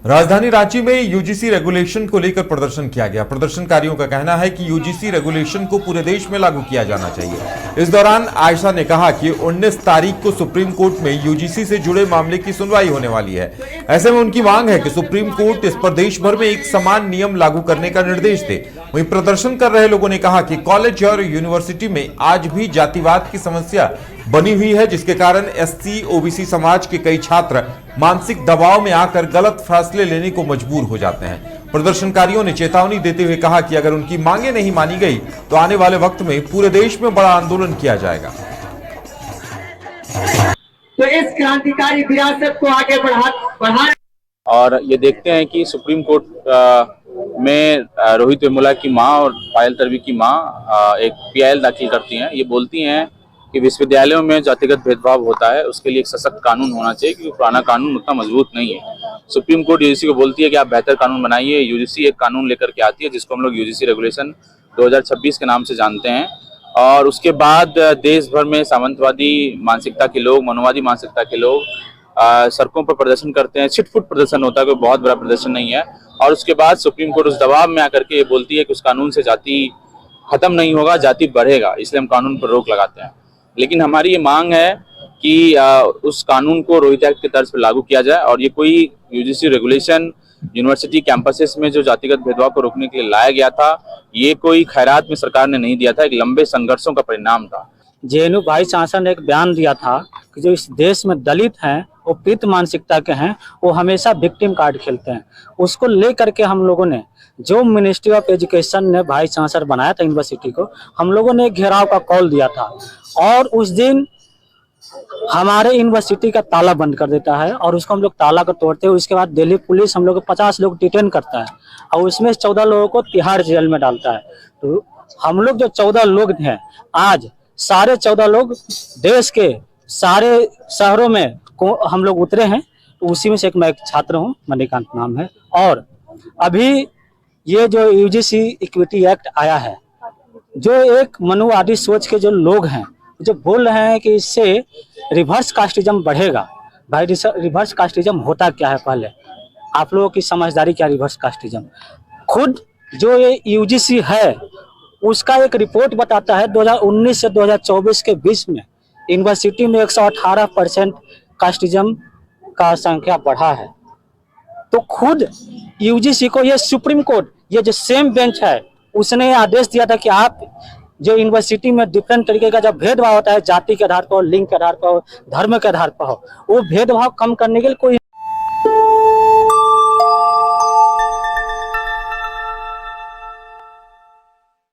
राजधानी रांची में UGC regulation को लेकर प्रदर्शन किया गया। प्रदर्शनकारियों का कहना है कि यूजीसी रेगुलेशन को पूरे देश में लागू किया जाना चाहिए। इस दौरान आयशा ने कहा कि 19 तारीख को सुप्रीम कोर्ट में यूजीसी से जुड़े मामले की सुनवाई होने वाली है। ऐसे में उनकी मांग है कि सुप्रीम कोर्ट इस पर देश भर में एक समान नियम लागू करने का निर्देश दे। वहीं प्रदर्शन कर रहे लोगों ने कहा कि कॉलेज और यूनिवर्सिटी में आज भी जातिवाद की समस्या बनी हुई है, जिसके कारण एससी ओबीसी समाज के कई छात्र मानसिक दबाव में आकर गलत फैसले लेने को मजबूर हो जाते हैं। प्रदर्शनकारियों ने चेतावनी देते हुए कहा कि अगर उनकी मांगें नहीं मानी गई तो आने वाले वक्त में पूरे देश में बड़ा आंदोलन किया जाएगा। तो इस क्रांतिकारी विरासत को आगे बढ़ा और ये देखते हैं कि सुप्रीम कोर्ट में रोहित वेमुला की मां और पायल तडवी की मां एक पीआईएल दाखिल करती हैं। ये बोलती हैं कि विश्वविद्यालयों में जातिगत भेदभाव होता है, उसके लिए एक सशक्त कानून होना चाहिए क्योंकि पुराना कानून उतना मजबूत नहीं है। सुप्रीम कोर्ट यूजीसी को बोलती है कि आप बेहतर कानून बनाइए। यूजीसी एक कानून लेकर के आती है जिसको हम लोग यूजीसी रेगुलेशन 2026 के नाम से जानते हैं। और उसके बाद देश भर में सामंतवादी मानसिकता के लोग, मनोवादी मानसिकता के लोग सड़कों पर प्रदर्शन करते हैं। छिटफुट प्रदर्शन होता है, कोई बहुत बड़ा प्रदर्शन नहीं है। और उसके बाद सुप्रीम कोर्ट उस दबाव में आकर के ये बोलती है कि उस कानून से जाति खत्म नहीं होगा, जाति बढ़ेगा, इसलिए हम कानून पर रोक लगाते हैं। लेकिन हमारी ये मांग है कि उस कानून को रोहित एक्ट के तर्ज पर लागू किया जाए। और ये कोई यूजीसी रेगुलेशन यूनिवर्सिटी कैंपसेस में जो जातिगत भेदभाव को रोकने के लिए लाया गया था, ये कोई खैरात में सरकार ने नहीं दिया था, एक लंबे संघर्षों का परिणाम था। जेएनयू वाइस चांसलर ने एक बयान दिया था कि जो इस देश में दलित हैं, वो पीड़ित मानसिकता के हैं, वो हमेशा विक्टिम कार्ड खेलते हैं। उसको लेकर के हम लोगों ने, जो मिनिस्ट्री ऑफ एजुकेशन ने वाइस चांसलर बनाया था यूनिवर्सिटी को, हम लोगों ने घेराव का कॉल दिया था। और उस दिन हमारे यूनिवर्सिटी का ताला बंद कर देता है और उसको हम लोग ताला को तोड़ते हैं। उसके बाद दिल्ली पुलिस हम लोग को 50 लोग डिटेन करता है और उसमें 14 लोगों को तिहाड़ जेल में डालता है। तो हम लोग जो 14 लोग हैं, आज सारे 14 लोग देश के सारे शहरों में हम लोग उतरे हैं। तो उसी में से मैं एक छात्र हूँ, मणिकांत नाम है। और अभी ये जो यूजीसी इक्विटी एक्ट आया है, जो एक मनुवादी सोच के जो लोग हैं, जो बोल रहे हैं कि इससे रिवर्स कास्टिज्म बढ़ेगा। भाई रिवर्स कास्टिज्म होता क्या है, पहले आप लोगों की समझदारी क्या। रिवर्स कास्टिज्म खुद जो ये यूजीसी है उसका एक रिपोर्ट बताता है 2019 से 2024 के बीच में यूनिवर्सिटी में 118% कास्टिज्म का संख्या बढ़ा है। तो खुद यूजीसी को ये सुप्रीम कोर्ट, ये जो सेम बेंच है, उसने आदेश दिया था कि आप जो यूनिवर्सिटी में डिफरेंट तरीके का जब भेदभाव होता है, जाति के आधार पर, लिंग के आधार पर, धर्म के आधार पर हो, वो भेदभाव कम करने के लिए कोई